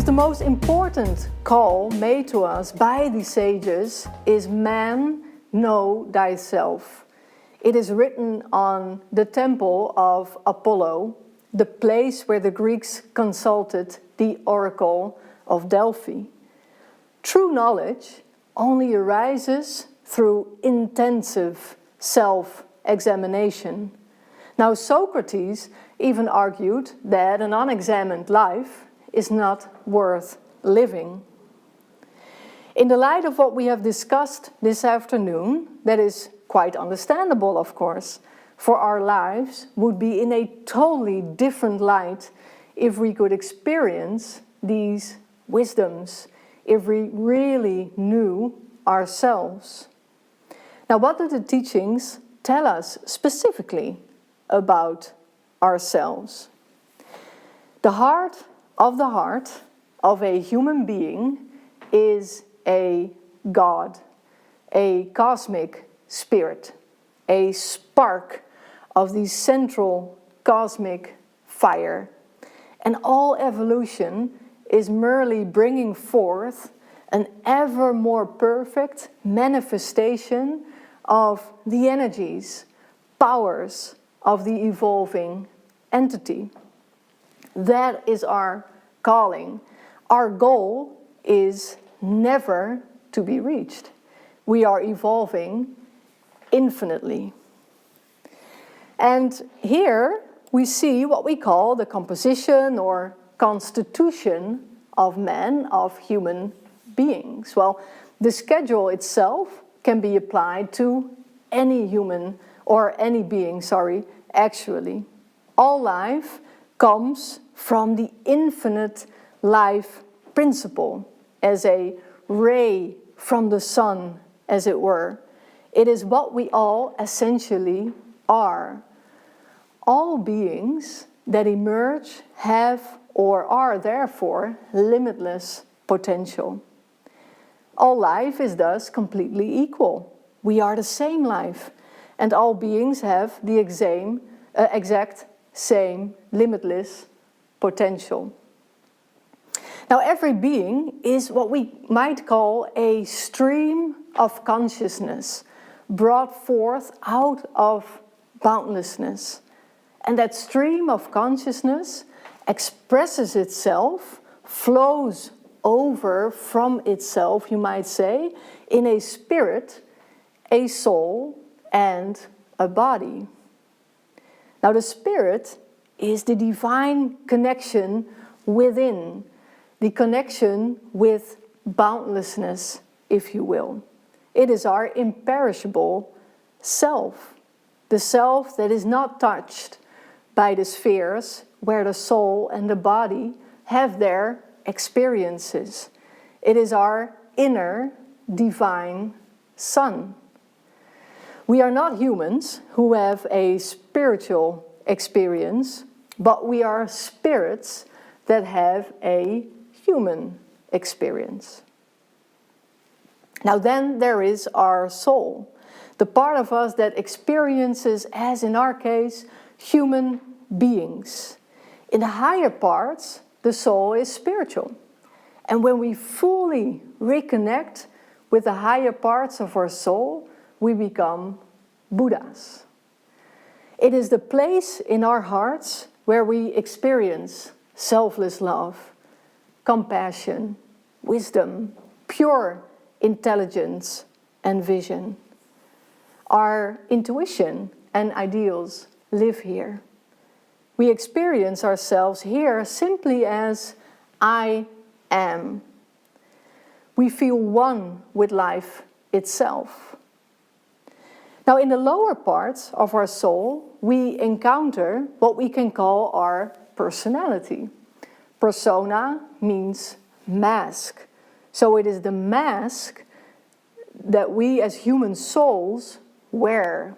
the most important call made to us by the sages is "Man, know thyself." It is written on the temple of Apollo, the place where the Greeks consulted the oracle of Delphi. True knowledge only arises through intensive self-examination. Now, Socrates even argued that an unexamined life is not worth living. In the light of what we have discussed this afternoon, that is quite understandable, of course, for our lives would be in a totally different light if we could experience these wisdoms, if we really knew ourselves. Now, what do the teachings tell us specifically about ourselves? The heart of a human being is a God, a cosmic spirit, a spark of the central cosmic fire. And all evolution is merely bringing forth an ever more perfect manifestation of the energies, powers of the evolving entity. That is our calling. Our goal is never to be reached. We are evolving infinitely. And here we see what we call the composition or constitution of man, of human beings. Well, the schedule itself can be applied to any human or any being, actually. All life comes from the infinite life principle, as a ray from the sun, as it were. It is what we all essentially are. All beings that emerge have or are therefore limitless potential. All life is thus completely equal. We are the same life, and all beings have the exact same limitless potential. Now, every being is what we might call a stream of consciousness brought forth out of boundlessness. And that stream of consciousness expresses itself, flows over from itself, you might say, in a spirit, a soul, and a body. Now, the spirit is the divine connection within, the connection with boundlessness, if you will. It is our imperishable self, the self that is not touched by the spheres where the soul and the body have their experiences. It is our inner divine son. We are not humans who have a spiritual experience, but we are spirits that have a human experience. Now then there is our soul, the part of us that experiences, as in our case, human beings. In the higher parts, the soul is spiritual. And when we fully reconnect with the higher parts of our soul, we become Buddhas. It is the place in our hearts where we experience selfless love, compassion, wisdom, pure intelligence and vision. Our intuition and ideals live here. We experience ourselves here simply as I am. We feel one with life itself. Now, in the lower parts of our soul, we encounter what we can call our personality. Persona means mask. So it is the mask that we as human souls wear.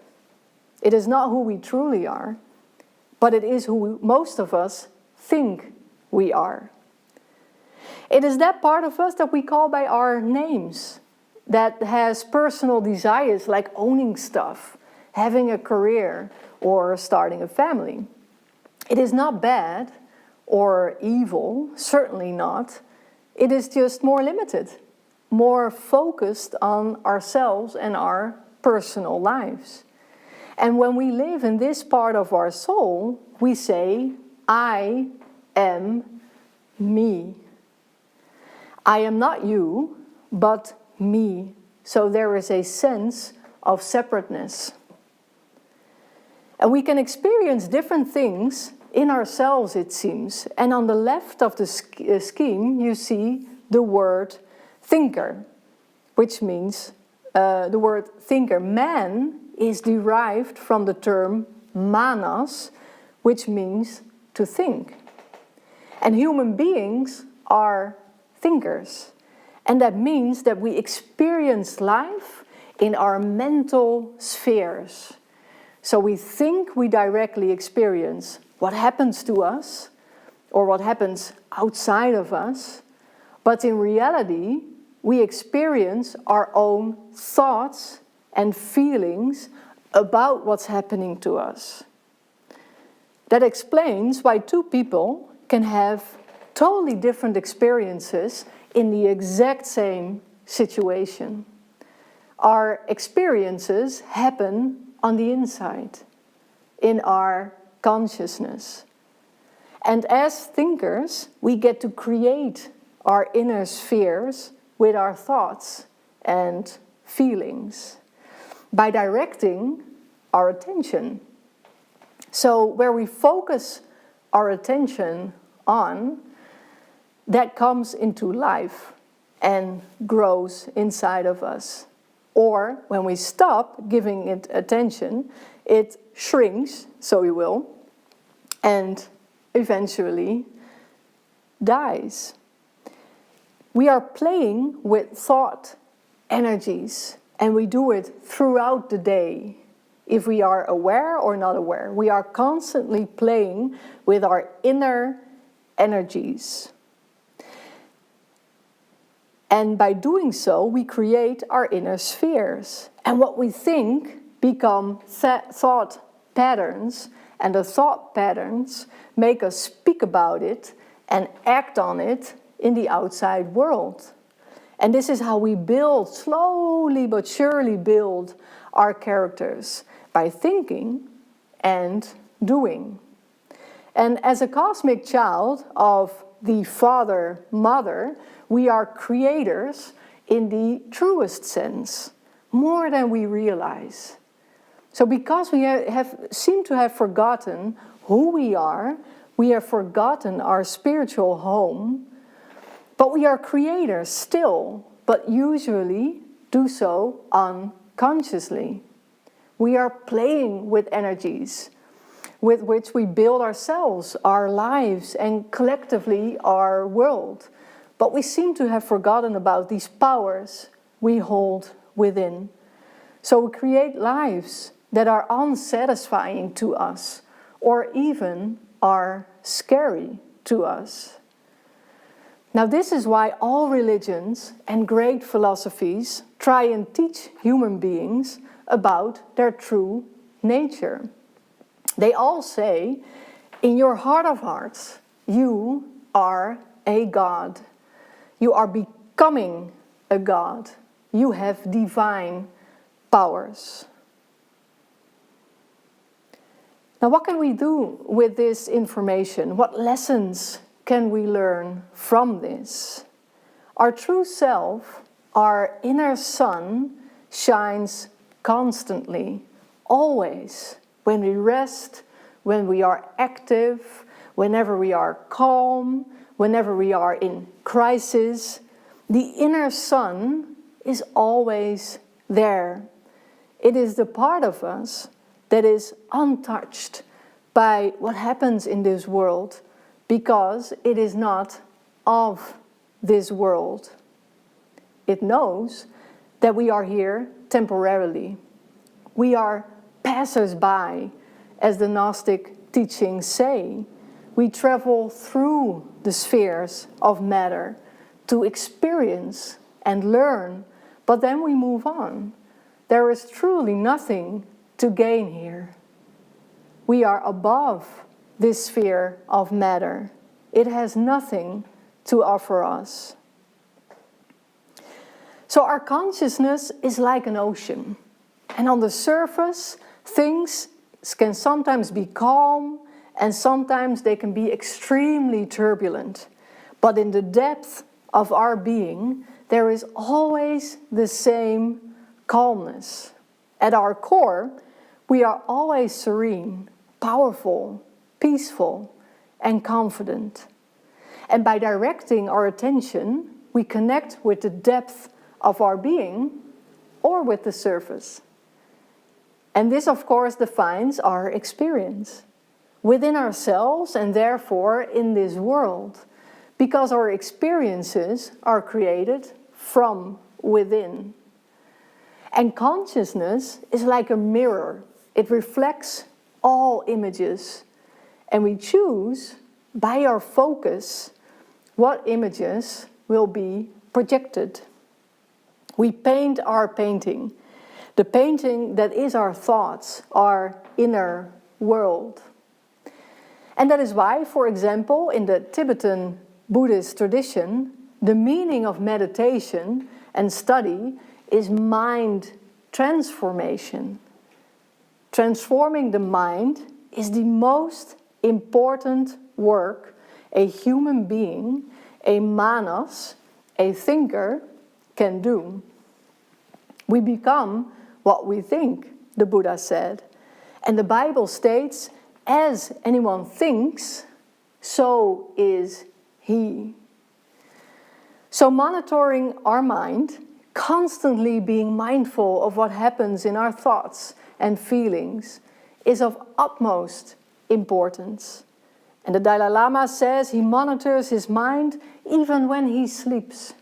It is not who we truly are, but it is who most of us think we are. It is that part of us that we call by our names, that has personal desires like owning stuff, having a career, or starting a family. It is not bad or evil, certainly not. It is just more limited, more focused on ourselves and our personal lives. And when we live in this part of our soul, we say, I am me. I am not you, but me. So there is a sense of separateness. And we can experience different things in ourselves, it seems. And on the left of the scheme, you see the word thinker, which means the word thinker. Man is derived from the term manas, which means to think. And human beings are thinkers. And that means that we experience life in our mental spheres. So we think we directly experience what happens to us or what happens outside of us, but in reality, we experience our own thoughts and feelings about what's happening to us. That explains why two people can have totally different experiences in the exact same situation. Our experiences happen on the inside, in our consciousness. And as thinkers, we get to create our inner spheres with our thoughts and feelings by directing our attention. So where we focus our attention on, that comes into life and grows inside of us. Or when we stop giving it attention, it shrinks, so it will, and eventually dies. We are playing with thought energies, and we do it throughout the day. If we are aware or not aware, we are constantly playing with our inner energies. And by doing so, we create our inner spheres. And what we think become thought patterns, and the thought patterns make us speak about it and act on it in the outside world. And this is how we build, slowly but surely build our characters, by thinking and doing. And as a cosmic child of the Father, Mother, we are creators in the truest sense, more than we realize. So because we seem to have forgotten who we have forgotten our spiritual home, but we are creators still, but usually do so unconsciously. We are playing with energies with which we build ourselves, our lives, and collectively our world. But we seem to have forgotten about these powers we hold within. So we create lives that are unsatisfying to us, or even are scary to us. Now this is why all religions and great philosophies try and teach human beings about their true nature. They all say, in your heart of hearts, you are a God. You are becoming a God. You have divine powers. Now, what can we do with this information? What lessons can we learn from this? Our true self, our inner sun, shines constantly, always, when we rest, when we are active, whenever we are calm, whenever we are in crisis. The inner sun is always there. It is the part of us that is untouched by what happens in this world, because it is not of this world. It knows that we are here temporarily. We are passers-by, as the Gnostic teachings say. We travel through the spheres of matter to experience and learn, but then we move on. There is truly nothing to gain here. We are above this sphere of matter. It has nothing to offer us. So our consciousness is like an ocean. And on the surface, things can sometimes be calm and sometimes they can be extremely turbulent. But in the depth of our being, there is always the same calmness. At our core, we are always serene, powerful, peaceful, and confident. And by directing our attention, we connect with the depth of our being or with the surface. And this, of course, defines our experience within ourselves and therefore in this world, because our experiences are created from within. And consciousness is like a mirror. It reflects all images, and we choose by our focus what images will be projected. We paint our painting, the painting that is our thoughts, our inner world. And that is why, for example, in the Tibetan Buddhist tradition, the meaning of meditation and study is mind transformation. Transforming the mind is the most important work a human being, a manas, a thinker, can do. We become what we think, the Buddha said. And the Bible states, as anyone thinks, so is he. So monitoring our mind, constantly being mindful of what happens in our thoughts and feelings, is of utmost importance. And the Dalai Lama says he monitors his mind even when he sleeps.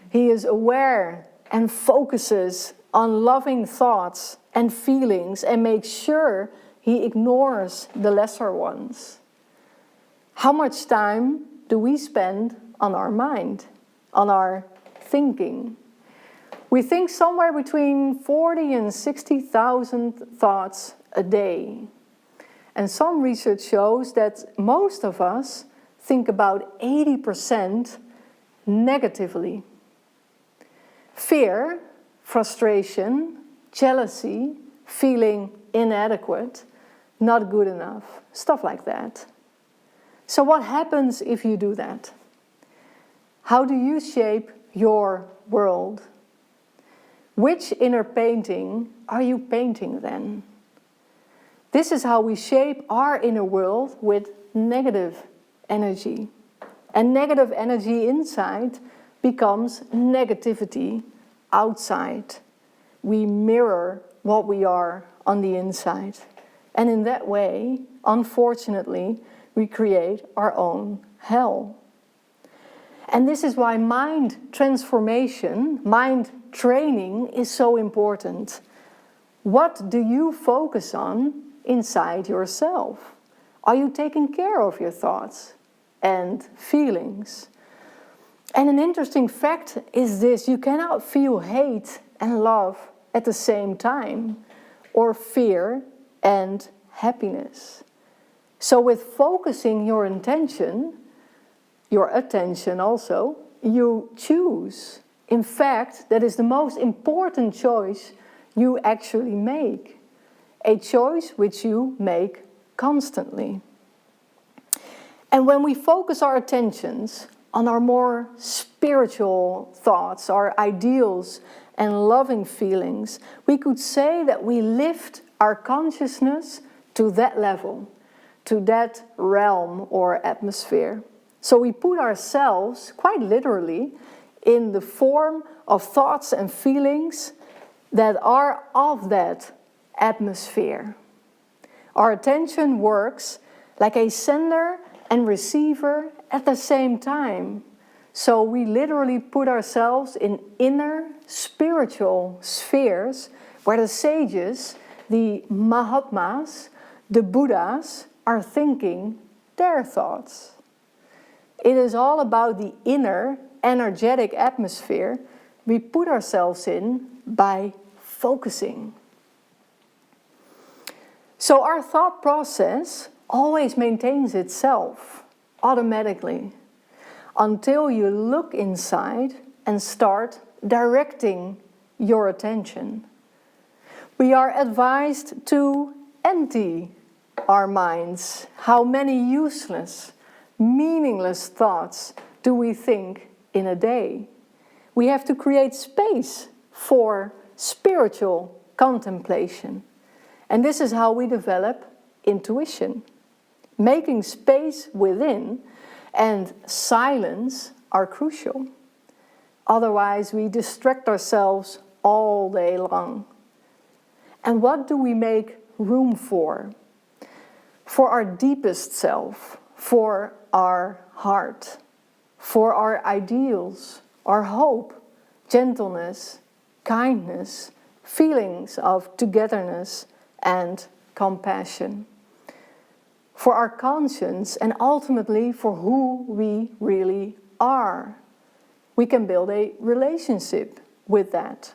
He is aware and focuses on loving thoughts and feelings and makes sure he ignores the lesser ones. How much time do we spend on our mind, on our thinking? We think somewhere between 40 and 60,000 thoughts a day. And some research shows that most of us think about 80% negatively. Fear, frustration, jealousy, feeling inadequate, not good enough, stuff like that. So what happens if you do that? How do you shape your world? Which inner painting are you painting then? This is how we shape our inner world with negative energy. And negative energy inside becomes negativity outside. We mirror what we are on the inside. And in that way, unfortunately, we create our own hell. And this is why mind transformation, mind training is so important. What do you focus on inside yourself? Are you taking care of your thoughts and feelings? And an interesting fact is this: you cannot feel hate and love at the same time, or fear and happiness. So with focusing your attention also, you choose. In fact, that is the most important choice you actually make. A choice which you make constantly. And when we focus our attentions on our more spiritual thoughts, our ideals and loving feelings, we could say that we lift our consciousness to that level, to that realm or atmosphere. So we put ourselves, quite literally, in the form of thoughts and feelings that are of that atmosphere. Our attention works like a sender and receiver at the same time. So we literally put ourselves in inner spiritual spheres where the sages, the Mahatmas, the Buddhas are thinking their thoughts. It is all about the inner energetic atmosphere we put ourselves in by focusing. So our thought process always maintains itself automatically until you look inside and start directing your attention. We are advised to empty our minds. How many useless, meaningless thoughts do we think in a day? We have to create space for spiritual contemplation. And this is how we develop intuition. Making space within and silence are crucial. Otherwise, we distract ourselves all day long. And what do we make room for? For our deepest self, for our heart, for our ideals, our hope, gentleness, kindness, feelings of togetherness and compassion, for our conscience, and ultimately for who we really are. We can build a relationship with that.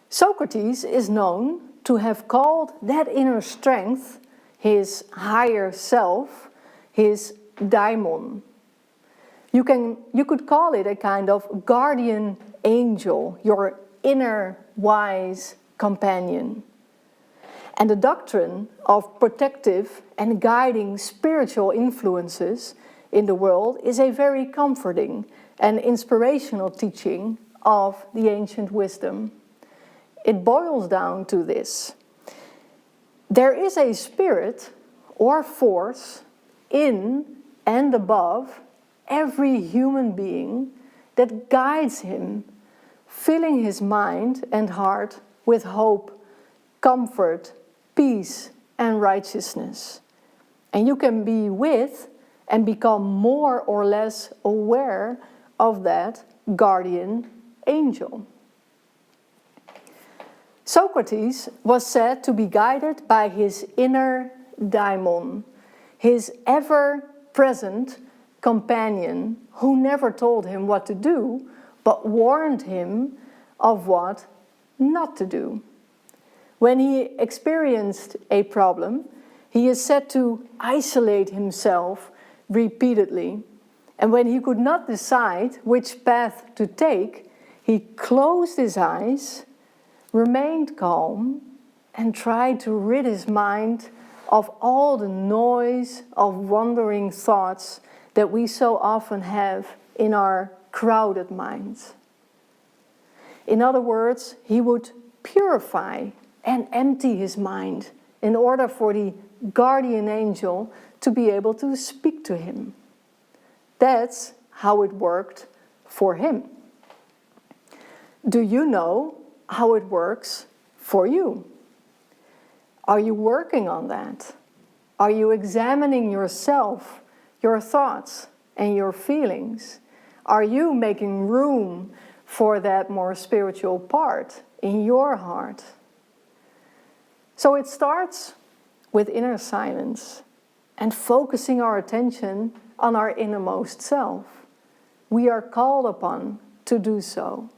Socrates is known to have called that inner strength, his higher self, his daimon. You could call it a kind of guardian angel, your inner wise companion. And the doctrine of protective and guiding spiritual influences in the world is a very comforting and inspirational teaching of the ancient wisdom. It boils down to this: there is a spirit or force in and above every human being that guides him, filling his mind and heart with hope, comfort, peace, and righteousness. And you can be with and become more or less aware of that guardian angel. Socrates was said to be guided by his inner daimon, his ever-present companion who never told him what to do, but warned him of what not to do. When he experienced a problem, he is said to isolate himself repeatedly. And when he could not decide which path to take, he closed his eyes, remained calm, and tried to rid his mind of all the noise of wandering thoughts that we so often have in our crowded minds. In other words, he would purify and empty his mind in order for the guardian angel to be able to speak to him. That's how it worked for him. Do you know how it works for you? Are you working on that? Are you examining yourself, your thoughts, and your feelings? Are you making room for that more spiritual part in your heart? So it starts with inner silence and focusing our attention on our innermost self. We are called upon to do so.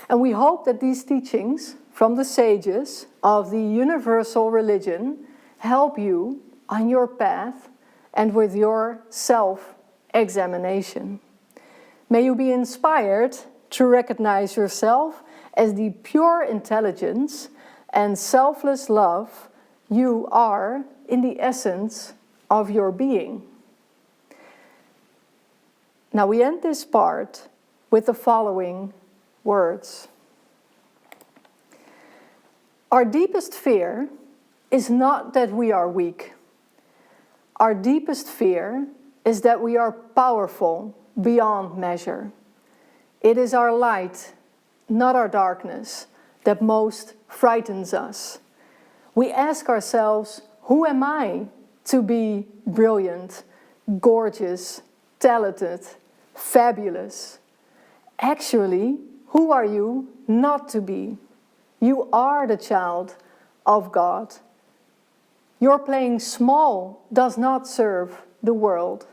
And we hope that these teachings from the sages of the universal religion help you on your path and with your self-examination. May you be inspired to recognize yourself as the pure intelligence and selfless love you are in the essence of your being. Now we end this part with the following words. Our deepest fear is not that we are weak. Our deepest fear is that we are powerful beyond measure. It is our light, not our darkness, that most frightens us. We ask ourselves, who am I to be brilliant, gorgeous, talented, fabulous? Actually, who are you not to be? You are the child of God. Your playing small does not serve the world.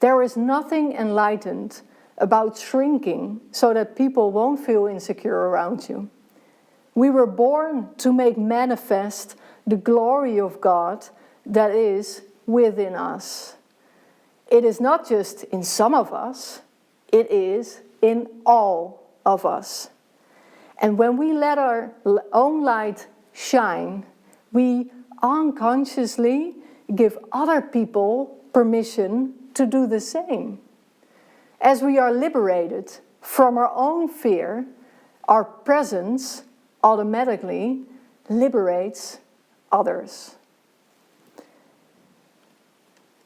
There is nothing enlightened about shrinking so that people won't feel insecure around you. We were born to make manifest the glory of God that is within us. It is not just in some of us, It is in all of us. And when we let our own light shine, we unconsciously give other people permission to do the same. As we are liberated from our own fear, our presence automatically liberates others.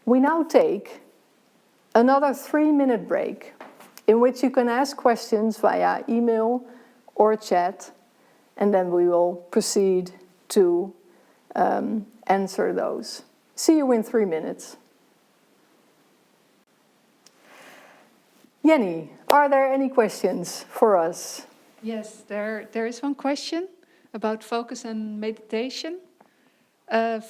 We now take another 3-minute break in which you can ask questions via email or chat, and then we will proceed to answer those. See you in 3 minutes. Jenny, are there any questions for us? Yes, there is one question about focus and meditation.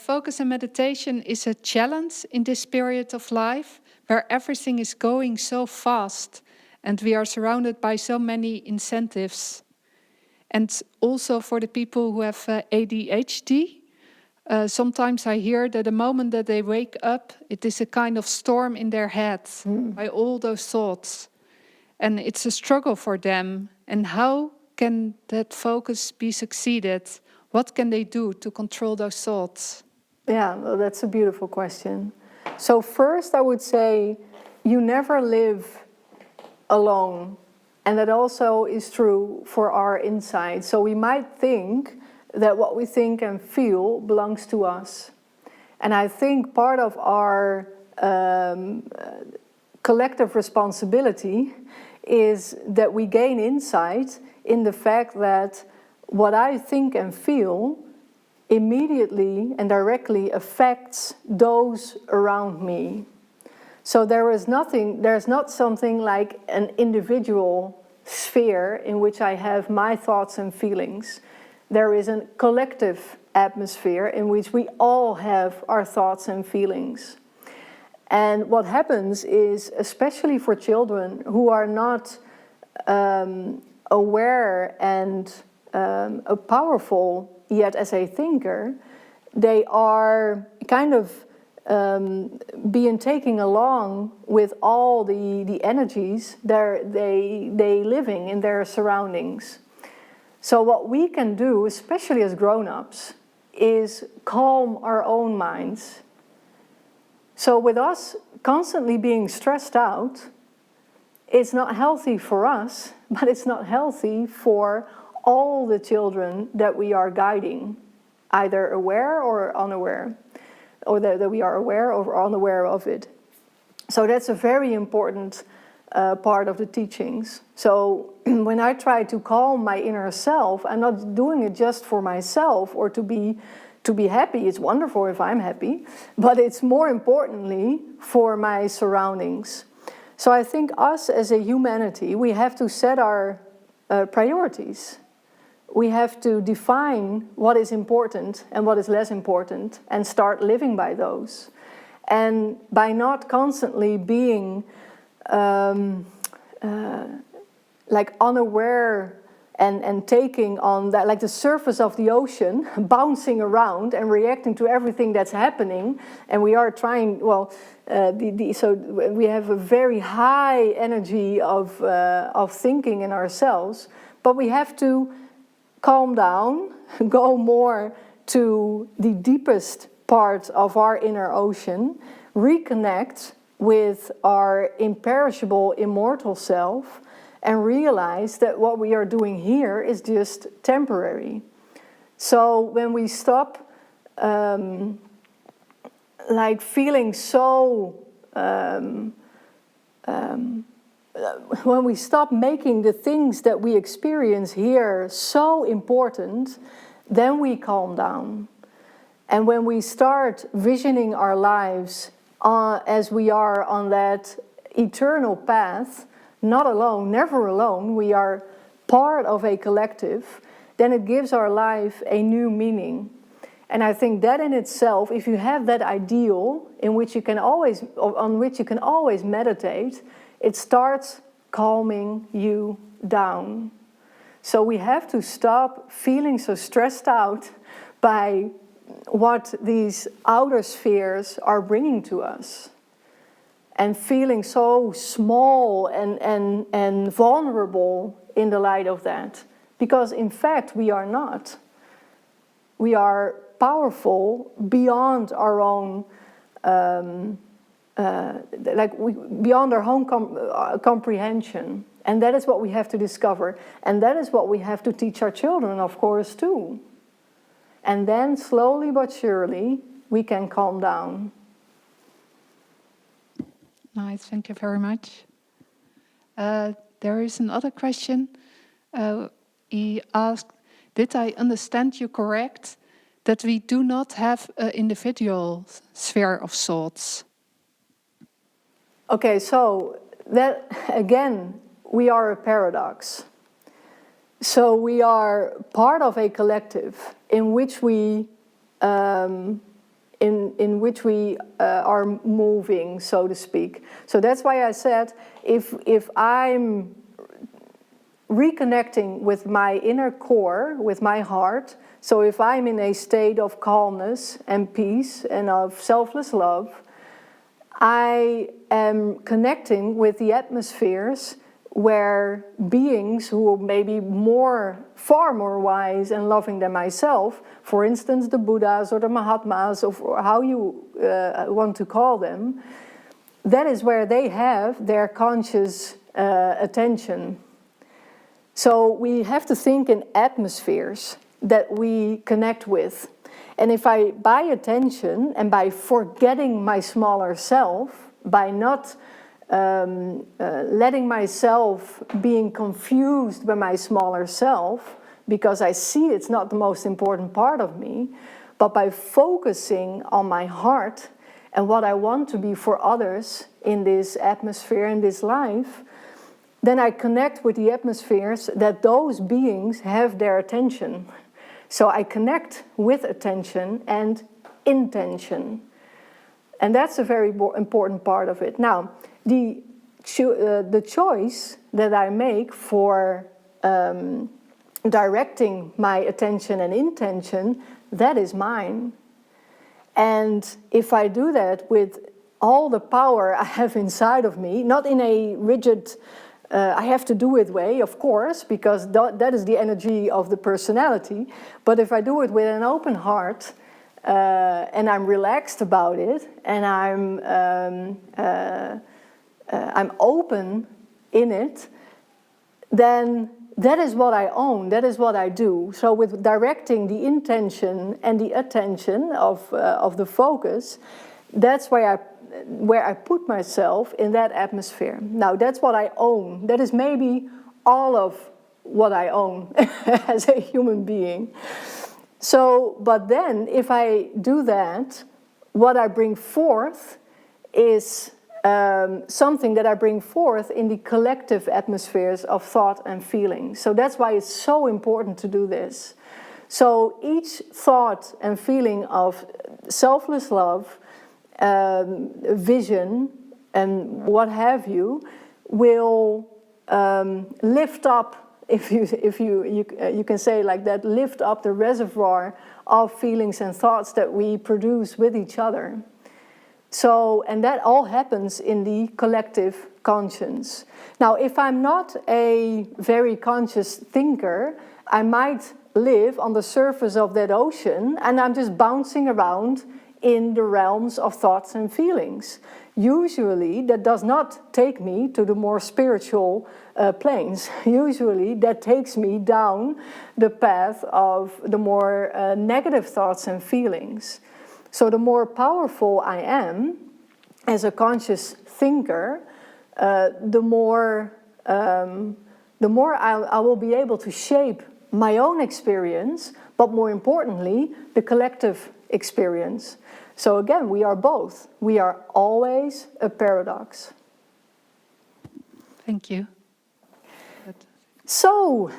Focus and meditation is a challenge in this period of life where everything is going so fast and we are surrounded by so many incentives. And also for the people who have ADHD, sometimes I hear that the moment that they wake up, it is a kind of storm in their heads by all those thoughts. And it's a struggle for them. And how can that focus be succeeded? What can they do to control those thoughts? Yeah, well, that's a beautiful question. So first I would say you never live alone. And that also is true for our inside. So we might think that what we think and feel belongs to us. And I think part of our collective responsibility is that we gain insight in the fact that what I think and feel immediately and directly affects those around me. So there's not something like an individual sphere in which I have my thoughts and feelings. There is a collective atmosphere in which we all have our thoughts and feelings. And what happens is, especially for children who are not aware and powerful yet as a thinker, they are kind of being taken along with all the energies they living in their surroundings. So what we can do, especially as grown-ups, is calm our own minds. So with us constantly being stressed out, it's not healthy for us, but it's not healthy for all the children that we are guiding, either aware or unaware, or that we are aware or unaware of it. So that's a very important part of the teachings. So when I try to calm my inner self, I'm not doing it just for myself or to be happy. It's wonderful if I'm happy, but it's more importantly for my surroundings. So I think us as a humanity, we have to set our priorities. We have to define what is important and what is less important and start living by those. And by not constantly being like unaware and taking on that, like the surface of the ocean, bouncing around and reacting to everything that's happening. And we are trying, so we have a very high energy of thinking in ourselves, but we have to calm down, go more to the deepest part of our inner ocean, reconnect with our imperishable, immortal self, and realize that what we are doing here is just temporary. So when we stop like feeling so, when we stop making the things that we experience here so important, then we calm down. And when we start visioning our lives as we are on that eternal path, not alone, never alone, we are part of a collective, then it gives our life a new meaning. And I think that in itself, if you have that ideal on which you can always meditate, it starts calming you down. So we have to stop feeling so stressed out by what these outer spheres are bringing to us. and feeling so small and vulnerable in the light of that. Because in fact, we are not. We are powerful beyond our own, beyond our own comprehension. And that is what we have to discover. And that is what we have to teach our children, of course, too. And then, slowly but surely, we can calm down. Nice, thank you very much. There is another question. He asked, did I understand you correct, that we do not have an individual sphere of thoughts? Okay, so that, again, we are a paradox. So we are part of a collective in which we are moving, so to speak. So that's why I said, if I'm reconnecting with my inner core, with my heart, so if I'm in a state of calmness and peace and of selfless love, I am connecting with the atmospheres where beings who may be far more wise and loving than myself, for instance, the Buddhas or the Mahatmas, or how you want to call them, that is where they have their conscious attention. So we have to think in atmospheres that we connect with. And if I, by attention and by forgetting my smaller self, by not letting myself being confused by my smaller self, because I see it's not the most important part of me, but by focusing on my heart and what I want to be for others in this atmosphere, in this life, then I connect with the atmospheres that those beings have their attention. So I connect with attention and intention. And that's a very important part of it. Now, the choice that I make for directing my attention and intention, that is mine. And if I do that with all the power I have inside of me, not in a rigid, I have to do it way, of course, because that is the energy of the personality. But if I do it with an open heart, and I'm relaxed about it, and I'm open in it, then that is what I own, that is what I do. So with directing the intention and the attention of the focus, that's where I put myself in that atmosphere. Now that's what I own. That is maybe all of what I own as a human being. So, but then if I do that, what I bring forth is something that I bring forth in the collective atmospheres of thought and feeling. So that's why it's so important to do this. So each thought and feeling of selfless love, vision, and what have you, will lift up, if you can say like that, lift up the reservoir of feelings and thoughts that we produce with each other. So, and that all happens in the collective conscience. Now, if I'm not a very conscious thinker, I might live on the surface of that ocean and I'm just bouncing around in the realms of thoughts and feelings. Usually, that does not take me to the more spiritual planes. Usually, that takes me down the path of the more negative thoughts and feelings. So the more powerful I am as a conscious thinker, the more I will be able to shape my own experience, but more importantly, the collective experience. So again, we are both. We are always a paradox. Thank you. So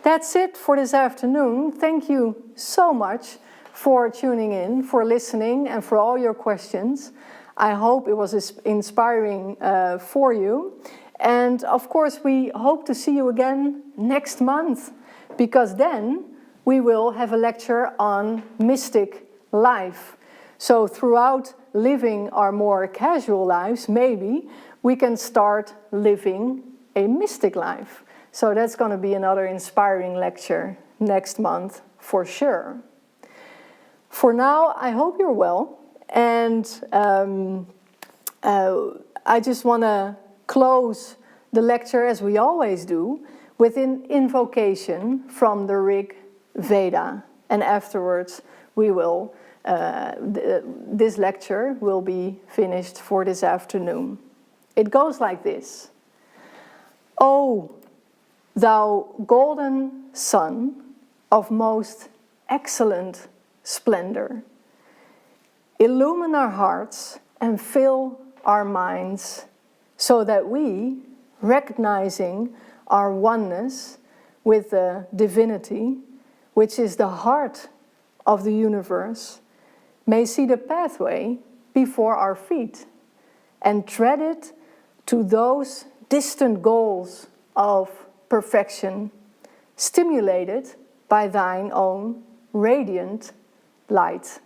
that's it for this afternoon. Thank you so much for tuning in, for listening, and for all your questions. I hope it was inspiring for you. And of course, we hope to see you again next month, because then we will have a lecture on mystic life. So throughout living our more casual lives, maybe we can start living a mystic life. So that's going to be another inspiring lecture next month for sure. For now, I hope you're well, and I just want to close the lecture, as we always do, with an invocation from the Rig Veda, and afterwards we will, this lecture will be finished for this afternoon. It goes like this. O thou golden sun of most excellent splendor, illumine our hearts and fill our minds, so that we, recognizing our oneness with the divinity, which is the heart of the universe, may see the pathway before our feet and tread it to those distant goals of perfection, stimulated by thine own radiant light.